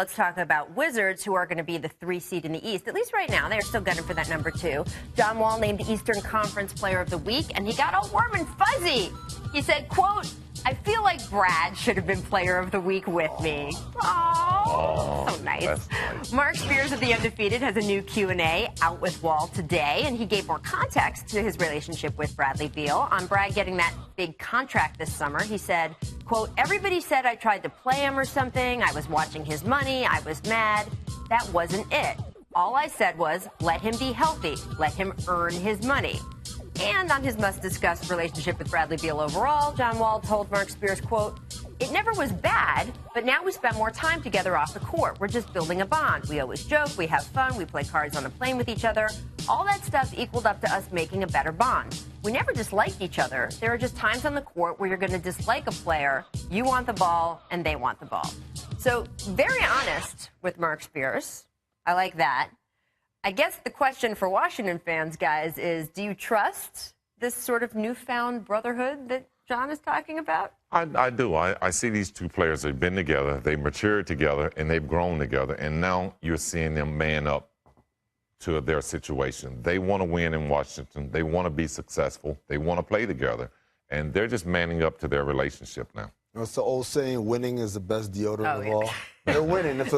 Let's talk about Wizards, who are going to be the 3 seed in the East. At least right now, they're still gunning for that number 2. John Wall named Eastern Conference Player of the Week, and he got all warm and fuzzy. He said, quote, "I feel like Brad should have been Player of the Week with me." Oh, so nice. Mark Spears of The Undefeated has a new Q&A out with Wall today, and he gave more context to his relationship with Bradley Beal. On Brad getting that big contract this summer, he said, quote, "Everybody said I tried to play him or something. I was watching his money. I was mad. That wasn't it. All I said was, let him be healthy. Let him earn his money." And on his must-discuss relationship with Bradley Beal overall, John Wall told Mark Spears, quote, "It never was bad, but now we spend more time together off the court. We're just building a bond. We always joke, we have fun, we play cards on the plane with each other. All that stuff equaled up to us making a better bond. We never disliked each other. There are just times on the court where you're going to dislike a player. You want the ball, and they want the ball." So very honest with Mark Spears. I like that. I guess the question for Washington fans, guys, is do you trust this sort of newfound brotherhood that John is talking about? I do. I see these two players. They've been together. They matured together, and they've grown together. And now you're seeing them man up to their situation. They want to win in Washington. They want to be successful. They want to play together. And they're just manning up to their relationship now. It's the old saying, winning is the best deodorant of all. They're winning. It's,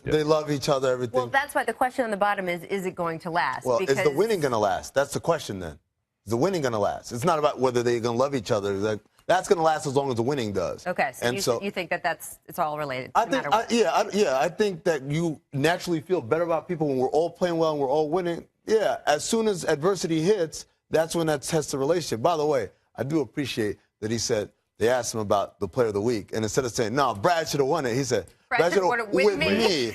they love each other, everything. Well, that's why the question on the bottom is it going to last? Well, because is the winning going to last? That's the question then. Is the winning going to last? It's not about whether they're going to love each other. That's going to last as long as the winning does. Okay, so you think that it's all related? I think, I think that you naturally feel better about people when we're all playing well and we're all winning. Yeah, as soon as adversity hits, that's when that tests the relationship. By the way, I do appreciate that he said, they asked him about the Player of the Week, and instead of saying, no, Brad should have won it, he said, Brad should have won it with me.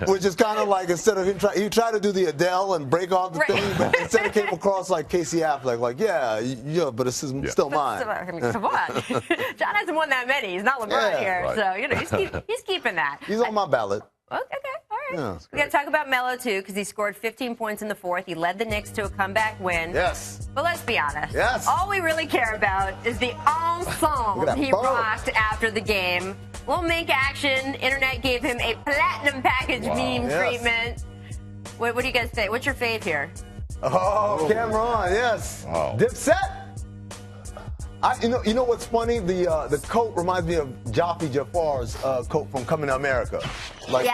which is kind of like, instead of him he tried to do the Adele and break off the thing, but instead it came across like Casey Affleck, like, yeah, but it's still mine. I mean, come on. John hasn't won that many. He's not LeBron here, so, he's keeping that. He's on my ballot. Okay, all right. Yeah, we got to talk about Melo, too, because he scored 15 points in the fourth. He led the Knicks to a comeback win. Yes. But let's be honest. Yes. All we really care about is the ensemble he rocked after the game. Little mink action. Internet gave him a platinum package meme treatment. What do you guys think? What's your fave here? Oh, Cameron, yes. Wow. Dipset. You know what's funny? The coat reminds me of Jafi Jafar's coat from Coming to America. Like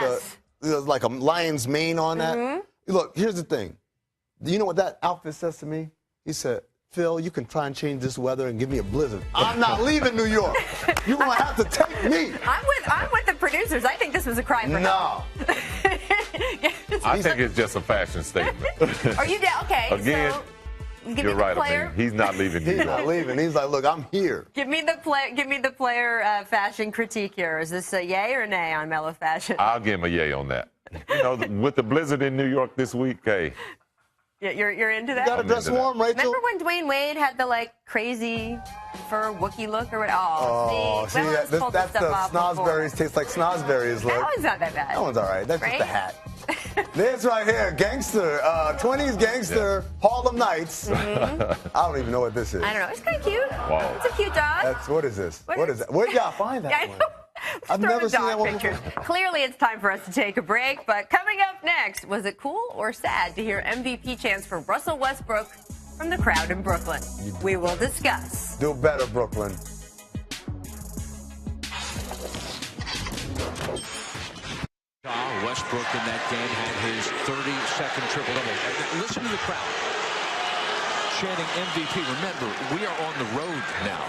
there's like a lion's mane on that. Look, here's the thing. Do you know what that outfit says to me? He said, Phil, you can try and change this weather and give me a blizzard. I'm not leaving New York. You're going to have to take me. I'm with the producers. I think this was a crime for No. I think it's just a fashion statement. Are you down? Okay. Again, so you're right, Amin. He's not leaving. He's not leaving. He's like, look, I'm here. Give me the player fashion critique here. Is this a yay or nay on Melo fashion? I'll give him a yay on that. You know, with the blizzard in New York this week, hey. Yeah, you're into that? You got to dress warm, Rachel. Remember when Dwayne Wade had the, crazy fur Wookiee look or what? See, that's the Snosberries taste like Snosberries look. That one's not that bad. That one's all right. That's just a hat. This right here, gangster, 20s gangster, Harlem Nights. I don't even know what this is. I don't know. It's kind of cute. Wow. It's a cute dog. What is this? What is that? Where'd y'all find that one? I've never seen that one before. Clearly, it's time for us to take a break. But coming up next, was it cool or sad to hear MVP chants for Russell Westbrook from the crowd in Brooklyn? We will discuss. Do better, Brooklyn. Westbrook in that game had his 32nd triple-double. Listen to the crowd chanting MVP. Remember, we are on the road now.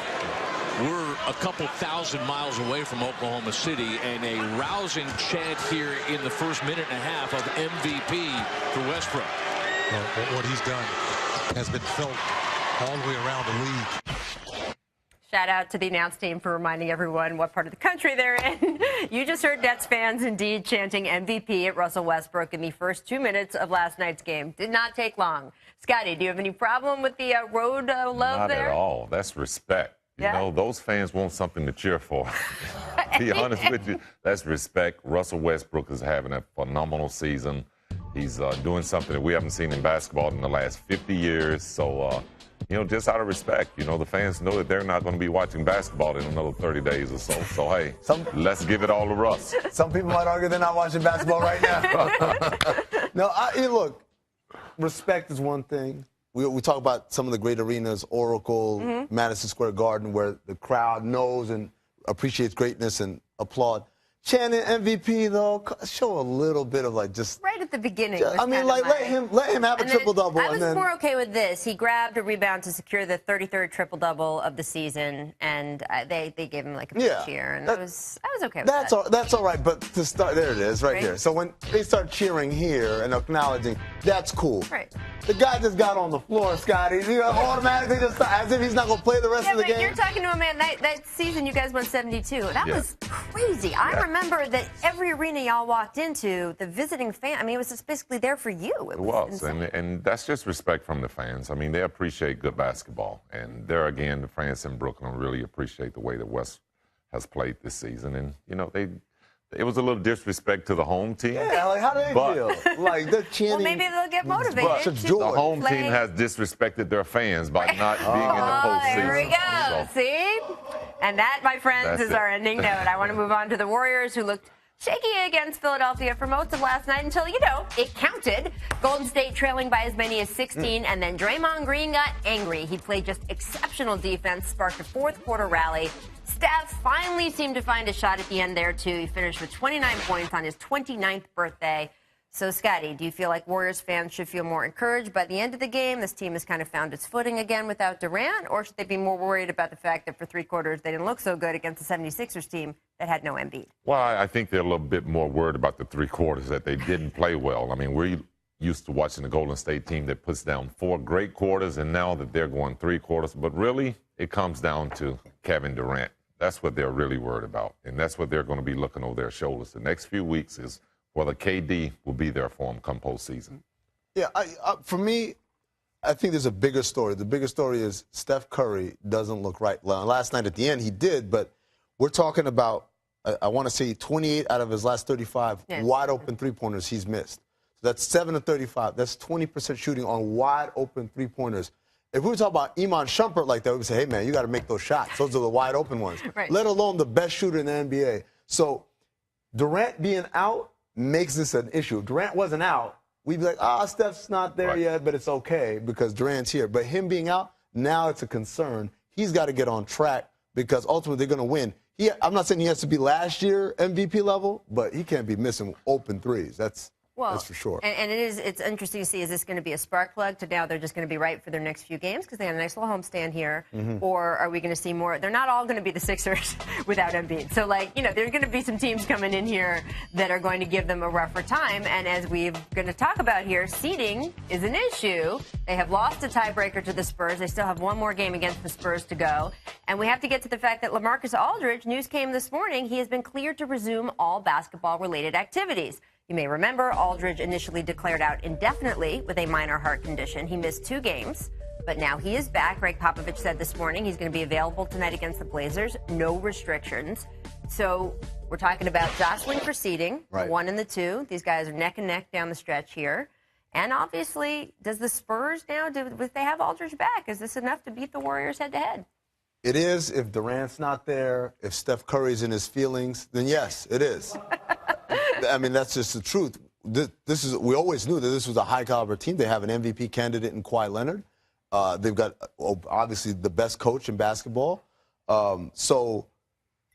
We're a couple thousand miles away from Oklahoma City, and a rousing chant here in the first minute and a half of MVP for Westbrook. Well, what he's done has been felt all the way around the league. Shout out to the announce team for reminding everyone what part of the country they're in. You just heard Nets fans indeed chanting MVP at Russell Westbrook in the first 2 minutes of last night's game. Did not take long. Scotty, do you have any problem with the road love Not there? Not at all. That's respect. You know, those fans want something to cheer for. Be honest with you, that's respect. Russell Westbrook is having a phenomenal season. He's doing something that we haven't seen in basketball in the last 50 years. So just out of respect. The fans know that they're not going to be watching basketball in another 30 days or so. So, hey, let's give it all to Russ. Some people might argue they're not watching basketball right now. No, look, respect is one thing. We talk about some of the great arenas, Oracle, Madison Square Garden, where the crowd knows and appreciates greatness and applaud. Channing MVP, though, show a little bit of just right at the beginning. I mean, let him have a triple-double. I was more okay with this. He grabbed a rebound to secure the 33rd triple-double of the season, and they gave him a cheer, and I was okay with that. That's all right, but to start, there it is, right here. So when they start cheering here and acknowledging, that's cool. Right. The guy just got on the floor, Scotty. He automatically just as if he's not going to play the rest of the game. You're talking to a man. That season, you guys won 72. That was crazy. I remember that every arena y'all walked into, the visiting fan, I mean, it was just basically there for you. It was. And that's just respect from the fans. I mean, they appreciate good basketball. And there again, the fans in Brooklyn really appreciate the way that West has played this season. And, it was a little disrespect to the home team. Yeah, how do they feel? They're chanting. Well, maybe they'll get motivated. The home team has disrespected their fans by not being in the postseason. There we go. See? And that, my friends, is our ending note. I want to move on to the Warriors, who looked shaky against Philadelphia for most of last night until, it counted. Golden State trailing by as many as 16, and then Draymond Green got angry. He played just exceptional defense, sparked a fourth-quarter rally. Steph finally seemed to find a shot at the end there, too. He finished with 29 points on his 29th birthday. So, Scotty, do you feel like Warriors fans should feel more encouraged by the end of the game? This team has kind of found its footing again without Durant, or should they be more worried about the fact that for three quarters they didn't look so good against the 76ers team that had no Embiid? Well, I think they're a little bit more worried about the three quarters, that they didn't play well. I mean, we're used to watching the Golden State team that puts down 4 great quarters, and now that they're going 3 quarters. But really, it comes down to Kevin Durant. That's what they're really worried about, and that's what they're going to be looking over their shoulders. The next few weeks is whether KD will be there for them come postseason. Yeah, for me, I think there's a bigger story. The bigger story is Steph Curry doesn't look right. Last night at the end he did, but we're talking about, I want to say 28 out of his last 35 wide open three-pointers he's missed. So that's 7 of 35. That's 20% shooting on wide open three-pointers. If we were talking about Iman Shumpert like that, we would say, hey, man, you got to make those shots. Those are the wide open ones, let alone the best shooter in the NBA. So Durant being out makes this an issue. If Durant wasn't out, we'd be like, Steph's not there yet, but it's okay because Durant's here. But him being out, now it's a concern. He's got to get on track because ultimately they're going to win. I'm not saying he has to be last year MVP level, but he can't be missing open threes. That's for sure. And it's interesting to see, is this going to be a spark plug to now they're just going to be right for their next few games because they have a nice little homestand here? Or are we going to see more? They're not all going to be the Sixers without Embiid. So, there's going to be some teams coming in here that are going to give them a rougher time. And as we're going to talk about here, seeding is an issue. They have lost a tiebreaker to the Spurs. They still have one more game against the Spurs to go. And we have to get to the fact that LaMarcus Aldridge, news came this morning, he has been cleared to resume all basketball-related activities. You may remember Aldridge initially declared out indefinitely with a minor heart condition. He missed 2 games, but now he is back. Greg Popovich said this morning he's going to be available tonight against the Blazers. No restrictions. So we're talking about jostling for seeding, 1 and the 2. These guys are neck and neck down the stretch here. And obviously, does the Spurs now, if they have Aldridge back, is this enough to beat the Warriors head-to-head? It is. If Durant's not there, if Steph Curry's in his feelings, then yes, it is. I mean, that's just the truth. We always knew that this was a high-caliber team. They have an MVP candidate in Kawhi Leonard. They've got, obviously, the best coach in basketball. So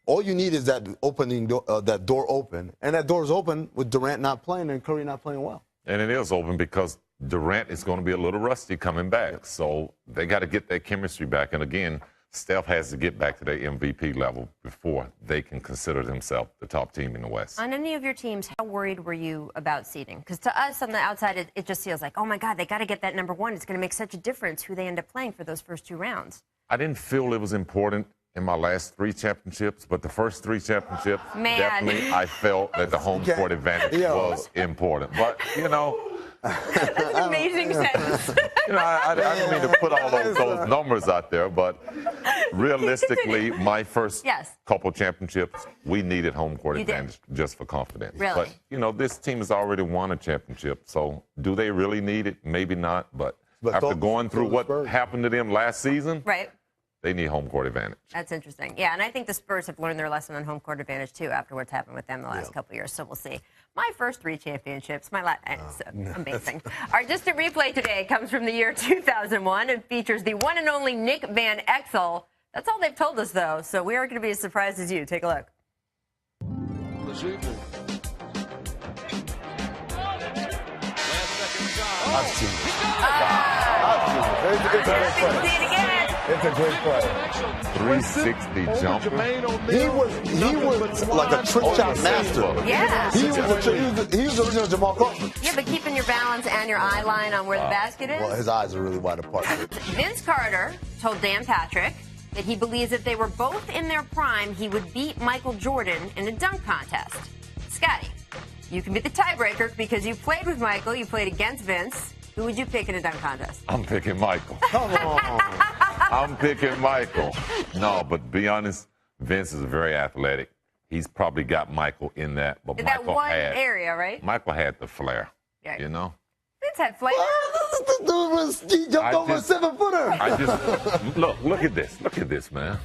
all you need is that that door open. And that door is open with Durant not playing and Curry not playing well. And it is open because Durant is going to be a little rusty coming back. So they got to get that chemistry back. And, again, Steph has to get back to their MVP level before they can consider themselves the top team in the West. On any of your teams, how worried were you about seeding? Because to us on the outside, it just feels like, oh, my God, they got to get that number 1. It's going to make such a difference who they end up playing for those first 2 rounds. I didn't feel it was important in my last 3 championships, but the first 3 championships, definitely I felt that the home court advantage was important. But, That's an amazing sentence. I didn't mean to put all those numbers out there, but realistically, my first couple championships, we needed home court advantage just for confidence. Really? But, this team has already won a championship, so do they really need it? Maybe not, but After going through what happened to them last season, Right. they need home court advantage. That's interesting. Yeah, and I think the Spurs have learned their lesson on home court advantage, too, after what's happened with them the last couple of years. So we'll see. My first 3 championships, it's amazing. Our distant replay today comes from the year 2001 and features the one and only Nick Van Exel. That's all they've told us, though, so we aren't going to be as surprised as you. Take a look. This evening. I've seen it. It's a great Happy to see it again. It's a great play. 360 jumper. He was like a trick shot master. Yeah. He was the original Jamal Crawford. Yeah, but keeping your balance and your eye line on where the basket is. Well, his eyes are really wide apart. Vince Carter told Dan Patrick that he believes if they were both in their prime, he would beat Michael Jordan in a dunk contest. Scotty, you can be the tiebreaker because you played with Michael, you played against Vince. Who would you pick in a dunk contest? I'm picking Michael. Come on. I'm picking Michael. No, but be honest, Vince is very athletic. He's probably got Michael in that. But In Michael that one had, area, right? Michael had the flair. Yeah. You know? Vince had flavor. He jumped over a 7-footer. I just look at this. Look at this, man.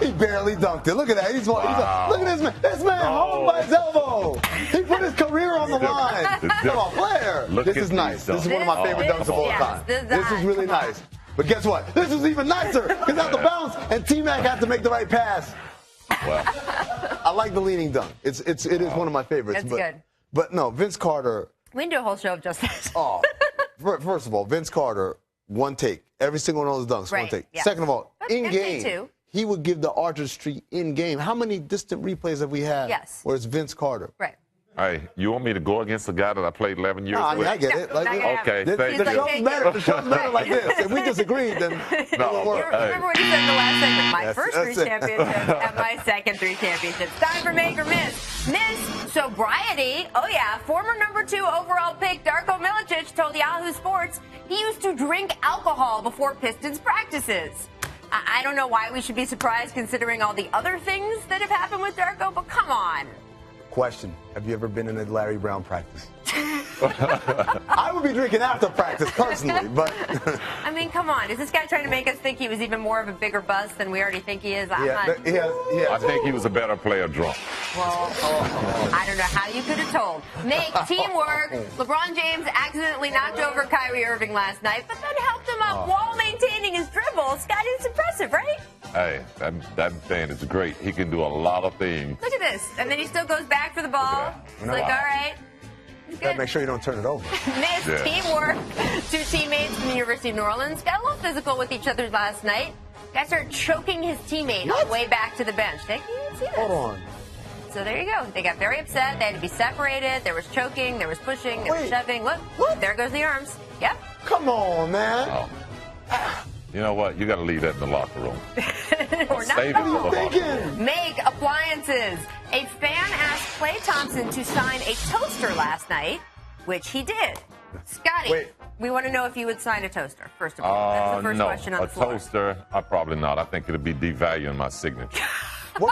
He barely dunked it. Look at that. Look at this man. This man hung by his elbow. He put his career on the line. Come on, Flair. This is nice. This is one of my favorite dunks of all time. This is really nice. But guess what? This is even nicer because out the bounce and T-Mac had to make the right pass. Well, I like the leaning dunk. It is one of my favorites. That's good. But no, Vince Carter. We can do a whole show of just that. Oh, first of all, Vince Carter, one take. Every single one of those dunks, one take. Yeah. Second of all, That's in NBA game, too. he would give the artistry in game. How many distant replays have we had? Yes. Where it's Vince Carter? Right. hey, you want me to go against a guy that I played 11 years with? I get it. No, not gonna happen. Okay, The thank He's you. like, show's better like this. If we disagreed, then it won't work. Remember what he said in the last segment? My That's- first 3 that's it. championships and my second 3 championships. Time for Make or Miss. Miss Sobriety. Oh, yeah. Former number 2 overall pick Darko Milicic told Yahoo Sports he used to drink alcohol before Pistons practices. I don't know why we should be surprised considering all the other things that have happened with Darko, but come on. Question: have you ever been in a Larry Brown practice? I would be drinking after practice personally, but I mean, come on. Is this guy trying to make us think he was even more of a bigger bust than we already think he is? I think he was a better player drunk. Well, I don't know how you could have told. Make teamwork. LeBron James accidentally knocked over Kyrie Irving last night, but then helped him up while maintaining his dribble. Scotty, it's impressive, right? Hey, that man is great. He can do a lot of things. Look at this. And then he still goes back for the ball. It's like, all right. gotta make sure you don't turn it over. Miss teamwork. 2 teammates from the University of New Orleans got a little physical with each other last night. Guy started choking his teammate on the way back to the bench. They didn't see this. Hold on. So there you go. They got very upset. They had to be separated. There was choking. There was pushing. There was shoving. Look, there goes the arms. Yep. Come on, man. Oh. You know what? You got to leave that in the locker room. Or not. Save it for the locker room. Make appliances. A fan asked Klay Thompson to sign a toaster last night, which he did. Scotty, we want to know if you would sign a toaster, first of all. That's the first question on the floor. A toaster, probably not. I think it'll be devaluing my signature.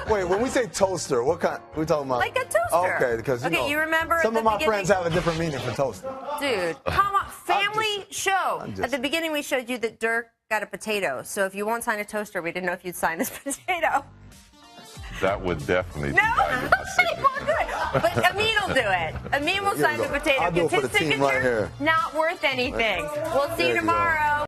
Wait, when we say toaster, what kind? Are we talking about? Like a toaster. Okay, because you remember some at of the my beginning- friends have a different meaning for toaster. Dude, come on. Family show. just- At the beginning, we showed you that Dirk got a potato. So if you won't sign a toaster, we didn't know if you'd sign this potato. That would definitely No, devalue my he signature. won't do it. But Amin will do it. Amin will sign the potato. I'll do it Because for his the team signature right here. not worth anything. We'll see you There you go. tomorrow.